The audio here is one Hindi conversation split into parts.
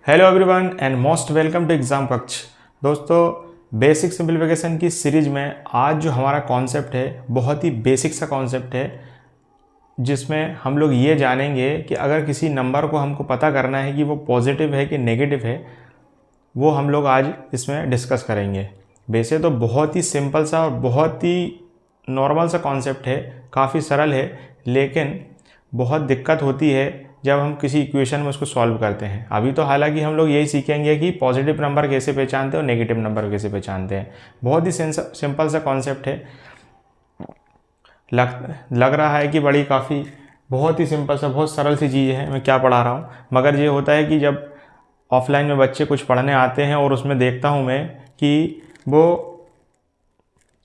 Hello everyone and most welcome to exam Paksh. दोस्तों, बेसिक सिंप्लीफिकेशन की सीरीज में आज जो हमारा कॉन्सेप्ट है बहुत ही बेसिक सा कॉन्सेप्ट है, जिसमें हम लोग ये जानेंगे कि अगर किसी नंबर को हमको पता करना है कि वो पॉजिटिव है कि नेगेटिव है, वो हम लोग आज इसमें डिस्कस करेंगे। वैसे तो बहुत ही सिंपल सा और बहुत ही नॉर्मल सा कॉन्सेप्ट है, काफ़ी सरल है, लेकिन बहुत दिक्कत होती है जब हम किसी इक्वेशन में उसको सॉल्व करते हैं। अभी तो हालांकि हम लोग यही सीखेंगे कि पॉजिटिव नंबर कैसे पहचानते हैं और नेगेटिव नंबर कैसे पहचानते हैं। बहुत ही सिंपल सा कॉन्सेप्ट है। लग रहा है कि बड़ी काफ़ी बहुत ही सिंपल सा बहुत सरल सी चीज़ है, मैं क्या पढ़ा रहा हूँ। मगर ये होता है कि जब ऑफलाइन में बच्चे कुछ पढ़ने आते हैं और उसमें देखता हूँ मैं कि वो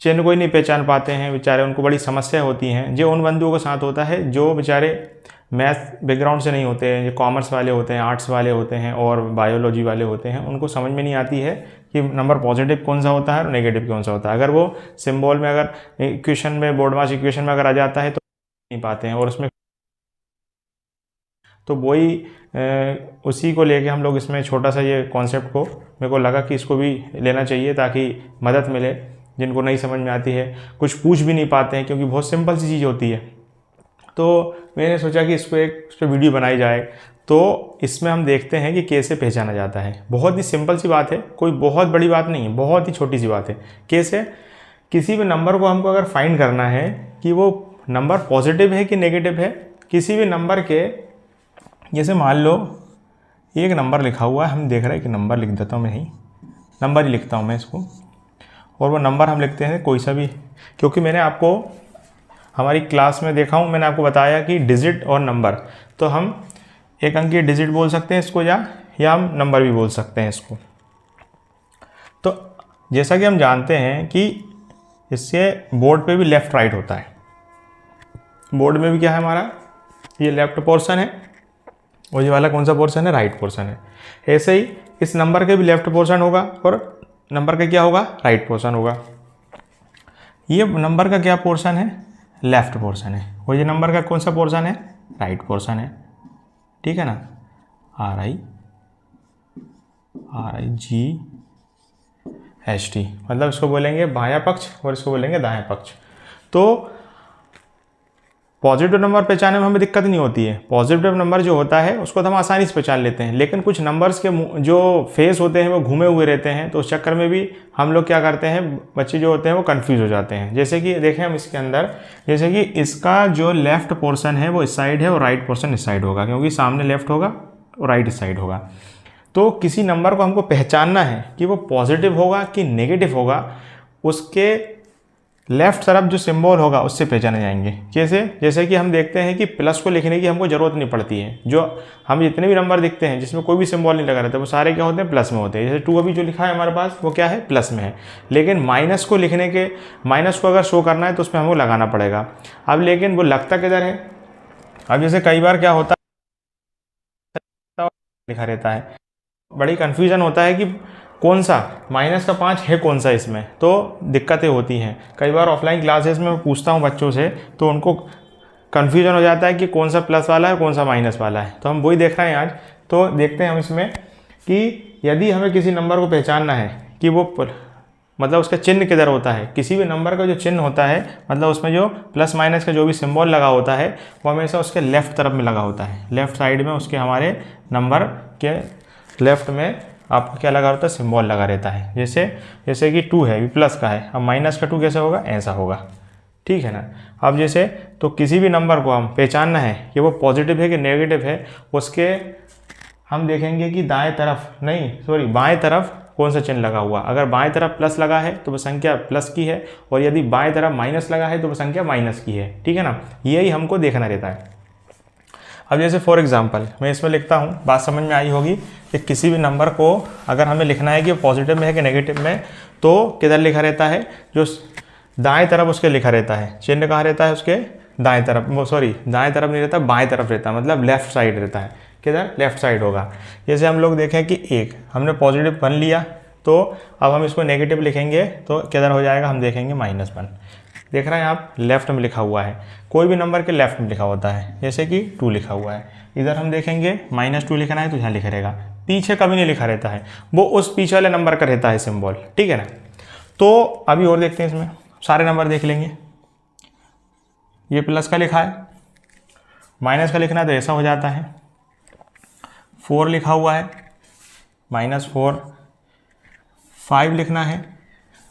चिन्ह को ही नहीं पहचान पाते हैं बेचारे, उनको बड़ी समस्या होती हैं। जो उन बंधुओं के साथ होता है जो बेचारे मैथ बैकग्राउंड से नहीं होते हैं, जो कॉमर्स वाले होते हैं, आर्ट्स वाले होते हैं और बायोलॉजी वाले होते हैं, उनको समझ में नहीं आती है कि नंबर पॉजिटिव कौन सा होता है और नेगेटिव कौन सा होता है। अगर वो सिंबल में, अगर इक्वेशन में, बोर्ड मास इक्वेशन में अगर आ जाता है तो नहीं पाते हैं। और उसमें तो वही उसी को लेके हम लोग इसमें छोटा सा ये कॉन्सेप्ट को, मेरे को लगा कि इसको भी लेना चाहिए ताकि मदद मिले जिनको नहीं समझ में आती है, कुछ पूछ भी नहीं पाते हैं क्योंकि बहुत सिंपल सी चीज़ होती है। तो मैंने सोचा कि इस पर वीडियो बनाई जाए। तो इसमें हम देखते हैं कि कैसे पहचाना जाता है। बहुत ही सिंपल सी बात है, कोई बहुत बड़ी बात नहीं है, बहुत ही छोटी सी बात है। कैसे किसी भी नंबर को हमको अगर फाइंड करना है कि वो नंबर पॉजिटिव है कि नेगेटिव है, किसी भी नंबर के, जैसे मान लो एक नंबर लिखा हुआ है, हम देख रहे हैं कि नंबर लिख देता हूँ, मैं ही नंबर ही लिखता हूँ मैं इसको, और वो नंबर हम लिखते हैं कोई सा भी, क्योंकि मैंने आपको हमारी क्लास में देखा हूँ, मैंने आपको बताया कि डिजिट और नंबर, तो हम एक अंक की डिजिट बोल सकते हैं इसको, या हम नंबर भी बोल सकते हैं इसको। तो जैसा कि हम जानते हैं कि इससे बोर्ड पे भी लेफ़्ट राइट होता है। बोर्ड में भी क्या है हमारा, ये लेफ़्ट पोर्शन है और ये वाला कौन सा पोर्शन है, राइट पोर्शन है। ऐसे ही इस नंबर के भी लेफ़्ट पोर्शन होगा और नंबर का क्या होगा, राइट पोर्शन होगा। ये नंबर का क्या पोर्शन है, लेफ़्ट पोर्शन है, और ये नंबर का कौन सा पोर्शन है, राइट पोर्शन है। ठीक है ना, RIGHT, मतलब इसको बोलेंगे बायां पक्ष और इसको बोलेंगे दायां पक्ष। तो पॉजिटिव नंबर पहचानने में हमें दिक्कत नहीं होती है। पॉजिटिव नंबर जो होता है उसको तो हम आसानी से पहचान लेते हैं, लेकिन कुछ नंबर्स के जो फेस होते हैं वो घूमे हुए रहते हैं, तो उस चक्कर में भी हम लोग क्या करते हैं, बच्चे जो होते हैं वो कंफ्यूज हो जाते हैं। जैसे कि देखें हम इसके अंदर, जैसे कि इसका जो लेफ़्ट पोर्शन है वो इस साइड है और राइट पोर्शन इस साइड होगा, क्योंकि सामने लेफ़्ट होगा और राइट इस साइड होगा। तो किसी नंबर को हमको पहचानना है कि वो पॉजिटिव होगा कि नेगेटिव होगा, उसके लेफ्ट तरफ जो सिंबल होगा उससे पहचाने जाएंगे। जैसे कि हम देखते हैं कि प्लस को लिखने की हमको ज़रूरत नहीं पड़ती है। जो हम जितने भी नंबर दिखते हैं जिसमें कोई भी सिंबल नहीं लगा रहता, वो सारे क्या होते हैं, प्लस में होते हैं। जैसे 2 अभी जो लिखा है हमारे पास वो क्या है, प्लस में है। लेकिन माइनस को लिखने के, माइनस को अगर शो करना है तो उसमें हमको लगाना पड़ेगा। अब लेकिन वो लगता किधर है, अब जैसे कई बार क्या होता है लिखा रहता है, बड़ी कन्फ्यूजन होता है कि कौन सा -5 है कौन सा, इसमें तो दिक्कतें होती हैं। कई बार ऑफलाइन क्लासेस में मैं पूछता हूँ बच्चों से, तो उनको कन्फ्यूजन हो जाता है कि कौन सा प्लस वाला है कौन सा माइनस वाला है। तो हम वही देख रहे हैं आज। तो देखते हैं हम इसमें कि यदि हमें किसी नंबर को पहचानना है कि वो मतलब उसका चिन्ह किधर होता है, किसी भी नंबर का जो चिन्ह होता है, मतलब उसमें जो प्लस माइनस का जो भी सिंबल लगा होता है वो हमेशा उसके लेफ़्ट तरफ में लगा होता है। लेफ़्ट साइड में उसके हमारे नंबर के लेफ़्ट में आपको क्या लगा होता है, सिंबल लगा रहता है। जैसे कि 2 है, भी प्लस का है, अब माइनस का 2 कैसे होगा, ऐसा होगा। ठीक है ना। अब जैसे तो किसी भी नंबर को हम पहचानना है कि वो पॉजिटिव है कि नेगेटिव है, उसके हम देखेंगे कि बाएं तरफ कौन सा चिन्ह लगा हुआ। अगर बाएं तरफ प्लस लगा है तो वो संख्या प्लस की है, और यदि बाएं तरफ माइनस लगा है तो वो संख्या माइनस की है। ठीक है ना, यही हमको देखना रहता है। अब जैसे फॉर एग्जांपल मैं इसमें लिखता हूँ, बात समझ में आई होगी कि किसी भी नंबर को अगर हमें लिखना है कि पॉजिटिव में है कि नेगेटिव में, तो किधर लिखा रहता है, जो दाएं तरफ उसके लिखा रहता है। चिन्ह कहाँ रहता है, उसके दाएं तरफ, दाएं तरफ नहीं रहता, बाएं तरफ रहता है, मतलब लेफ्ट साइड रहता है। किधर, लेफ्ट साइड होगा। जैसे हम लोग देखें कि एक हमने पॉजिटिव 1 लिया, तो अब हम इसको नेगेटिव लिखेंगे तो किधर हो जाएगा, हम देखेंगे -1। देख रहे हैं आप, लेफ्ट में लिखा हुआ है। कोई भी नंबर के लेफ्ट में लिखा होता है, जैसे कि 2 लिखा हुआ है, इधर हम देखेंगे -2 लिखना है तो यहाँ लिखा रहेगा पीछे कभी नहीं लिखा रहता है, वो उस पीछे वाले नंबर का रहता है सिंबल, ठीक है ना। तो अभी और देखते हैं, इसमें सारे नंबर देख लेंगे। ये प्लस का लिखा है, माइनस का लिखना है तो ऐसा हो जाता है, 4 लिखा हुआ है -4, 5 लिखना है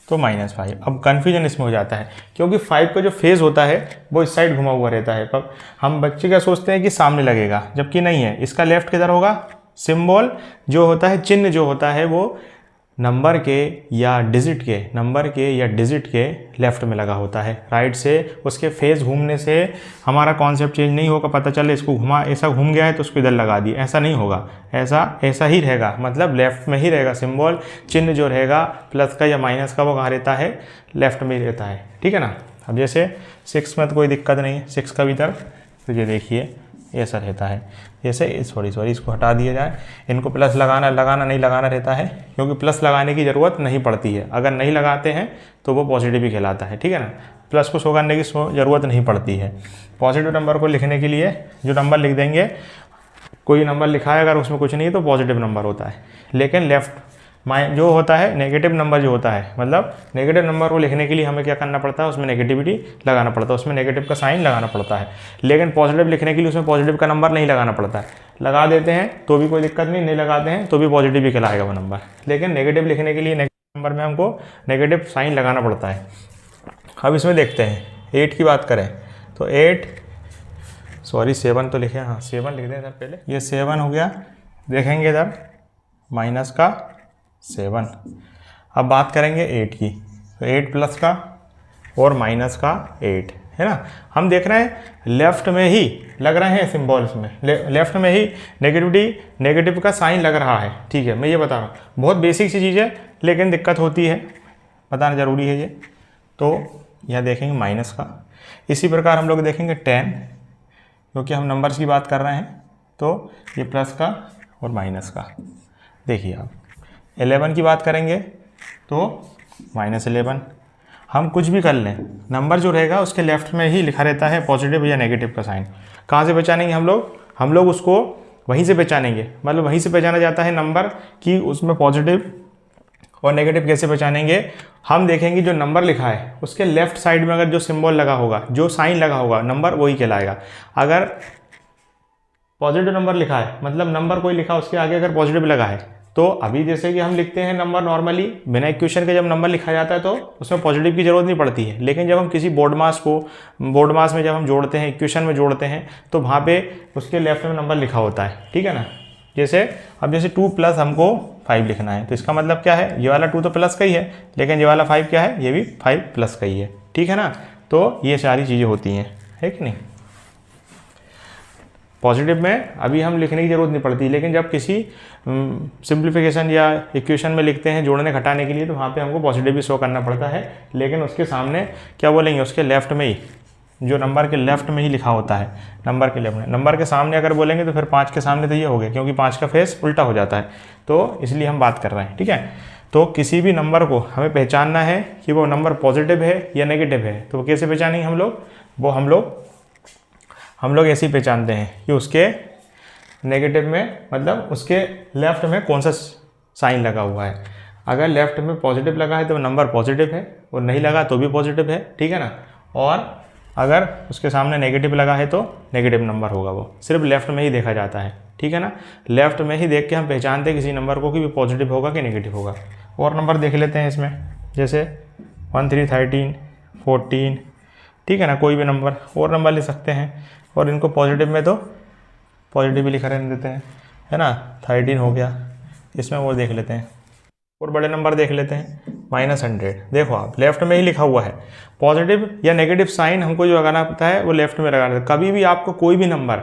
तो -5। अब कन्फ्यूजन इसमें हो जाता है क्योंकि 5 का जो फेस होता है वो इस साइड घुमा हुआ रहता है। पर हम बच्चे क्या सोचते हैं कि सामने लगेगा, जबकि नहीं है, इसका लेफ्ट किधर होगा। सिंबल जो होता है, चिन्ह जो होता है, वो नंबर के या डिजिट के, नंबर के या डिजिट के लेफ्ट में लगा होता है। राइट से उसके फेस घूमने से हमारा कॉन्सेप्ट चेंज नहीं होगा। पता चले इसको घुमा, ऐसा घूम गया है तो उसको इधर लगा दिए, ऐसा नहीं होगा। ऐसा ही रहेगा, मतलब लेफ्ट में ही रहेगा सिंबल। चिन्ह जो रहेगा प्लस का या माइनस का, वो कहाँ रहता है, लेफ्ट में ही रहता है, ठीक है ना। अब जैसे 6 में तो कोई दिक्कत नहीं है, 6 का भी इधर, तो ये देखिए ऐसा रहता है। जैसे सॉरी इसको हटा दिया जाए, इनको प्लस लगाना नहीं लगाना रहता है, क्योंकि प्लस लगाने की ज़रूरत नहीं पड़ती है। अगर नहीं लगाते हैं तो वो पॉजिटिव ही कहलाता है, ठीक है ना। प्लस को शो करने की ज़रूरत नहीं पड़ती है। पॉजिटिव नंबर को लिखने के लिए जो नंबर लिख देंगे, कोई नंबर लिखा है अगर उसमें कुछ नहीं है तो पॉजिटिव नंबर होता है। लेकिन लेफ्ट जो होता है, नेगेटिव नंबर जो होता है, मतलब नेगेटिव नंबर को लिखने के लिए हमें क्या करना पड़ता है, उसमें नेगेटिविटी लगाना पड़ता है, उसमें नेगेटिव का साइन लगाना पड़ता है। लेकिन पॉजिटिव लिखने के लिए उसमें पॉजिटिव का नंबर नहीं लगाना पड़ता है। लगा देते हैं तो भी कोई दिक्कत नहीं लगाते हैं तो भी पॉजिटिव ही कहलाएगा वो नंबर। लेकिन नेगेटिव लिखने के लिए नेगेटिव नंबर में हमको नेगेटिव साइन लगाना पड़ता है। अब इसमें देखते हैं 8 की बात करें तो 7 तो लिखे, हाँ 7 लिख दें सर पहले। ये 7 हो गया, देखेंगे इधर माइनस का 7। अब बात करेंगे 8 की, तो 8 प्लस का और माइनस का 8 है ना। हम देख रहे हैं लेफ्ट में ही लग रहे हैं सिम्बॉल्स में, लेफ्ट में ही नेगेटिव का साइन लग रहा है, ठीक है। मैं ये बता रहा हूँ, बहुत बेसिक सी चीज़ है लेकिन दिक्कत होती है, बताना ज़रूरी है ये। तो यहाँ देखेंगे माइनस का, इसी प्रकार हम लोग देखेंगे 10, क्योंकि हम नंबर्स की बात कर रहे हैं, तो ये प्लस का और माइनस का। देखिए आप 11 की बात करेंगे तो -11। हम कुछ भी कर लें, नंबर जो रहेगा उसके लेफ्ट में ही लिखा रहता है पॉजिटिव या नेगेटिव का साइन। कहाँ से पहचानेंगे हम लोग उसको वहीं से पहचानेंगे, मतलब वहीं से पहचाना जाता है नंबर कि उसमें पॉजिटिव और नेगेटिव कैसे पहचानेंगे। हम देखेंगे जो नंबर लिखा है उसके लेफ्ट साइड में अगर जो सिंबल लगा होगा, जो साइन लगा होगा, नंबर वही कहलाएगा। अगर पॉजिटिव नंबर लिखा है, मतलब नंबर कोई लिखा उसके आगे अगर पॉजिटिव लगा है, तो अभी जैसे कि हम लिखते हैं नंबर नॉर्मली बिना इक्वेशन के, जब नंबर लिखा जाता है तो उसमें पॉजिटिव की जरूरत नहीं पड़ती है। लेकिन जब हम किसी बोर्ड मास में जब हम जोड़ते हैं, इक्वेशन में जोड़ते हैं, तो वहाँ पे उसके लेफ्ट में नंबर लिखा होता है, ठीक है ना। जैसे 2 प्लस हमको 5 लिखना है, तो इसका मतलब क्या है, ये वाला 2 तो प्लस का ही है, लेकिन ये वाला 5 क्या है, ये भी 5 प्लस का ही है, ठीक है ना। तो ये सारी चीज़ें होती हैं, है कि नहीं। पॉजिटिव में अभी हम लिखने की ज़रूरत नहीं पड़ती, लेकिन जब किसी सिंप्लीफिकेशन या इक्वेशन में लिखते हैं जोड़ने घटाने के लिए, तो वहाँ पे हमको पॉजिटिव भी शो करना पड़ता है। लेकिन उसके सामने क्या बोलेंगे, उसके लेफ्ट में ही, जो नंबर के लेफ्ट में ही लिखा होता है, नंबर के लेफ्ट में। नंबर के सामने अगर बोलेंगे तो फिर 5 के सामने तो ये हो गया, क्योंकि 5 का फेस उल्टा हो जाता है, तो इसलिए हम बात कर रहे हैं, ठीक है। तो किसी भी नंबर को हमें पहचानना है कि वो नंबर पॉजिटिव है या नेगेटिव है, तो कैसे पहचानेंगे हम लोग, वो हम लोग ऐसे ही पहचानते हैं कि उसके नेगेटिव में, मतलब उसके लेफ्ट में कौन सा साइन लगा हुआ है। अगर लेफ्ट में पॉजिटिव लगा है तो नंबर पॉजिटिव है, और नहीं लगा तो भी पॉजिटिव है, ठीक है ना। और अगर उसके सामने नेगेटिव लगा है तो नेगेटिव नंबर होगा। वो सिर्फ लेफ्ट में ही देखा जाता है, ठीक है ना। लेफ्ट में ही देख के हम पहचानते हैं किसी नंबर को कि पॉजिटिव होगा कि नेगेटिव होगा। और नंबर देख लेते हैं इसमें, जैसे 1 3 13 14, ठीक है ना। कोई भी नंबर और नंबर ले सकते हैं, और इनको पॉजिटिव में तो पॉजिटिव ही लिखा रहने देते हैं, है ना। 13 हो गया, इसमें वो देख लेते हैं, और बड़े नंबर देख लेते हैं -100। देखो आप, लेफ्ट में ही लिखा हुआ है। पॉजिटिव या नेगेटिव साइन हमको जो लगाना पड़ता है वो लेफ्ट में लगाना है। कभी भी आपको कोई भी नंबर,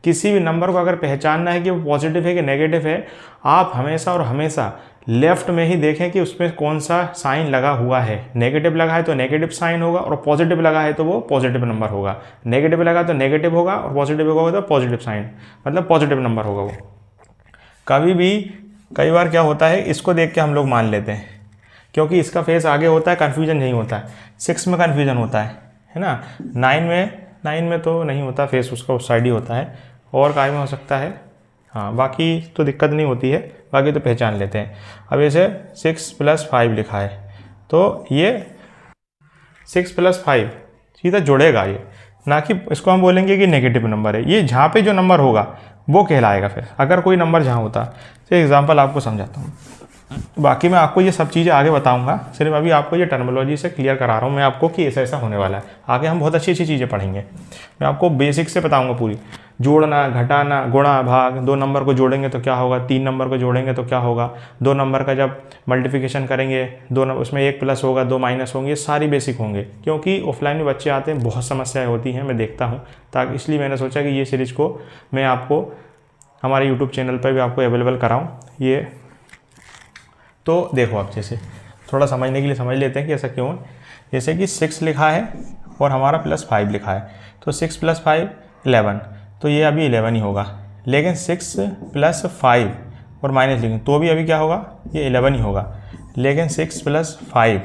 किसी भी नंबर को अगर पहचानना है कि वो पॉजिटिव है कि नेगेटिव है, आप हमेशा और हमेशा लेफ्ट में ही देखें कि उसमें कौन सा साइन लगा हुआ है। नेगेटिव लगा है तो नेगेटिव साइन होगा, और पॉजिटिव लगा है तो वो पॉजिटिव नंबर होगा। नेगेटिव लगा तो नेगेटिव होगा, और पॉजिटिव होगा तो पॉजिटिव साइन, मतलब पॉजिटिव नंबर होगा वो। कभी भी, कई बार क्या होता है, इसको देख के हम लोग मान लेते हैं, क्योंकि इसका फेस आगे होता है, कन्फ्यूजन नहीं होता है। 6 में कन्फ्यूजन होता है ना। 9 में तो नहीं होता, फेस उसका उस साइड ही होता है। और काय में हो सकता है, हाँ, बाकी तो दिक्कत नहीं होती है, बाकी तो पहचान लेते हैं। अब इसे 6 + 5 लिखा है, तो ये 6 + 5 सीधा जुड़ेगा ये, ना कि इसको हम बोलेंगे कि नेगेटिव नंबर है। ये जहाँ पे जो नंबर होगा वो कहलाएगा। फिर अगर कोई नंबर जहाँ होता, तो एग्जांपल आपको समझाता हूँ, बाकी मैं आपको ये सब चीज़ें आगे बताऊंगा, सिर्फ अभी आपको ये टर्मिनोलॉजी से क्लियर करा रहा हूँ मैं आपको कि ऐसा ऐसा होने वाला है। आगे हम बहुत अच्छी अच्छी चीज़ें पढ़ेंगे, मैं आपको बेसिक से बताऊंगा पूरी, जोड़ना, घटाना, गुणा, भाग। 2 नंबर को जोड़ेंगे तो क्या होगा, 3 नंबर को जोड़ेंगे तो क्या होगा, 2 नंबर का जब मल्टीप्लिकेशन करेंगे, 2 नंबर उसमें 1 प्लस होगा, 2 माइनस होंगे, ये सारी बेसिक होंगे। क्योंकि ऑफलाइन में बच्चे आते हैं, बहुत समस्याएं होती हैं, मैं देखता हूँ, ताकि इसलिए मैंने सोचा कि ये सीरीज़ को मैं आपको हमारे यूट्यूब चैनल पर भी आपको अवेलेबल कराऊँ। ये तो देखो, आप जैसे थोड़ा समझने के लिए समझ लेते हैं कि ऐसा क्यों है। जैसे कि 6 लिखा है और हमारा +5 लिखा है, तो 6 + 5 11, तो ये अभी 11 ही होगा। लेकिन 6 + 5 और माइनस लिखेंगे तो भी अभी क्या होगा, ये 11 ही होगा। लेकिन 6 + 5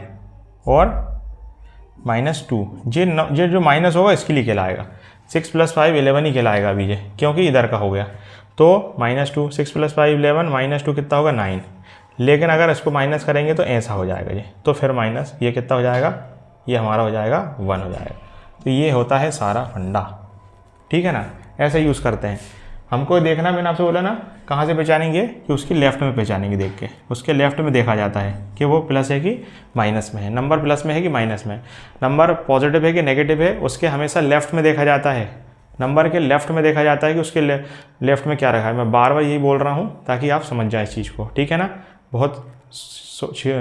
और -2, ये जो माइनस होगा इसके लिए कहलाएगा। 6 + 5 11 ही कहलाएगा अभी ये, क्योंकि इधर का हो गया। तो -2, 6 + 5 11, -2 कितना होगा 9। लेकिन अगर इसको माइनस करेंगे तो ऐसा हो जाएगा ये, तो फिर माइनस ये कितना हो जाएगा, ये हमारा हो जाएगा 1 हो जाएगा। तो ये होता है सारा फंडा, ठीक है ना, ऐसे यूज़ करते हैं। हमको देखना, मैंने आपसे बोला ना, कहाँ से पहचानेंगे, कि उसके लेफ्ट में पहचानेंगे। देख के उसके लेफ्ट में देखा जाता है कि वो प्लस है कि माइनस में है, नंबर प्लस में है कि माइनस में है, नंबर पॉजिटिव है कि नेगेटिव है, उसके हमेशा लेफ्ट में देखा जाता है। नंबर के लेफ्ट में देखा जाता है कि उसके लेफ्ट में क्या रखा है। मैं बार बार यही बोल रहा हूँ ताकि आप समझ जाए इस चीज़ को, ठीक है ना। बहुत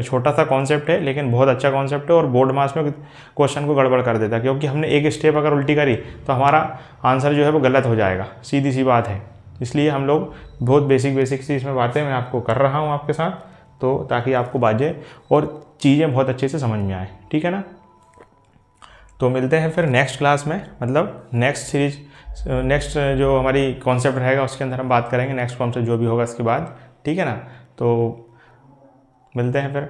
छोटा सा कॉन्सेप्ट है, लेकिन बहुत अच्छा कॉन्सेप्ट है, और बोर्ड मार्क्स में क्वेश्चन को गड़बड़ कर देता है, क्योंकि हमने एक स्टेप अगर उल्टी करी तो हमारा आंसर जो है वो गलत हो जाएगा, सीधी सी बात है। इसलिए हम लोग बहुत बेसिक सी इसमें बातें मैं आपको कर रहा हूँ आपके साथ, तो ताकि आपको बाजें और चीज़ें बहुत अच्छे से समझ में आए, ठीक है ना। तो मिलते हैं फिर नेक्स्ट क्लास में, मतलब नेक्स्ट सीरीज, नेक्स्ट जो हमारी कॉन्सेप्ट रहेगा उसके अंदर हम बात करेंगे नेक्स्ट कॉन्सेप्ट जो भी होगा इसके बाद, ठीक है ना। तो मिलते हैं फिर।